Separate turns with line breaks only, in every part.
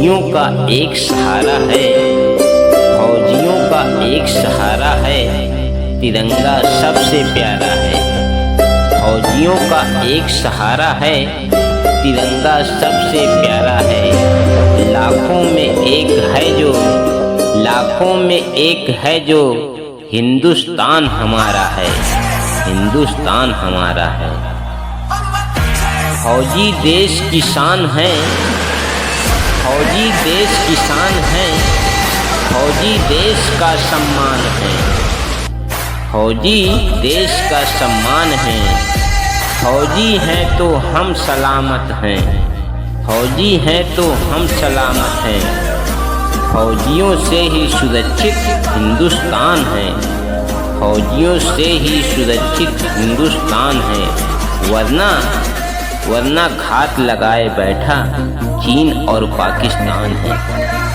फौजियों का एक सहारा है, फौजियों का एक सहारा है, तिरंगा सबसे प्यारा है। फौजियों का एक सहारा है, तिरंगा सबसे प्यारा है। लाखों में एक है जो, लाखों में एक है जो, हिंदुस्तान हमारा है, हिंदुस्तान हमारा है। फौजी देश की शान है, फौजी देश की शान है, फौजी देश का सम्मान है, फौजी देश का सम्मान है। फौजी हैं तो हम सलामत हैं, फौजी हैं तो हम सलामत हैं। फौजियों से ही सुरक्षित हिंदुस्तान है, फौजियों से ही सुरक्षित हिंदुस्तान है। वरना घात लगाए बैठा चीन और पाकिस्तान है,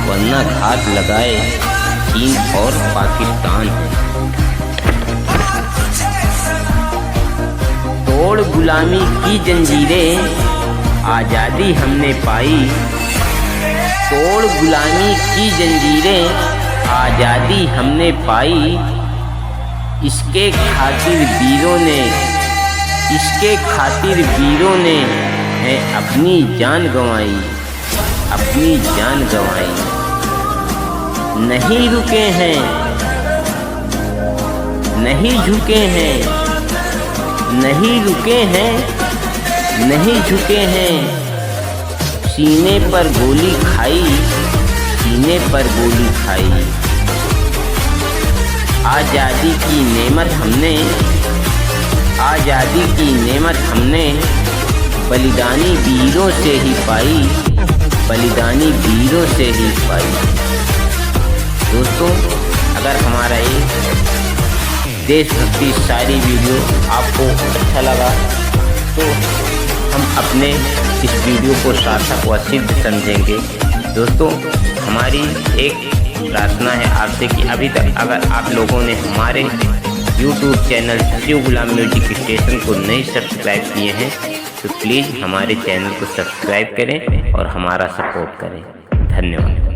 वरना घात लगाए चीन और पाकिस्तान है। तोड़ गुलामी की जंजीरें आज़ादी हमने पाई, तोड़ गुलामी की जंजीरें आज़ादी हमने पाई। इसके खातिर वीरों ने, इसके खातिर वीरों ने है अपनी जान गंवाई, अपनी जान गंवाई। नहीं रुके हैं, नहीं झुके हैं, नहीं रुके हैं, नहीं झुके हैं। सीने पर गोली खाई, सीने पर गोली खाई। आज़ादी की नेमत हमने, आज़ादी की नेमत हमने बलिदानी वीरों से ही पाई, बलिदानी वीरों से ही पाई। दोस्तों, अगर हमारा ये देशभक्ति शायरी वीडियो आपको अच्छा लगा तो हम अपने इस वीडियो को सार्थक व सिद्ध समझेंगे। दोस्तों, हमारी एक प्रार्थना है आपसे कि अभी तक अगर आप लोगों ने हमारे YouTube चैनल शिव गुलाम म्यूजिक स्टेशन को नहीं सब्सक्राइब किए हैं तो प्लीज़ हमारे चैनल को सब्सक्राइब करें और हमारा सपोर्ट करें। धन्यवाद।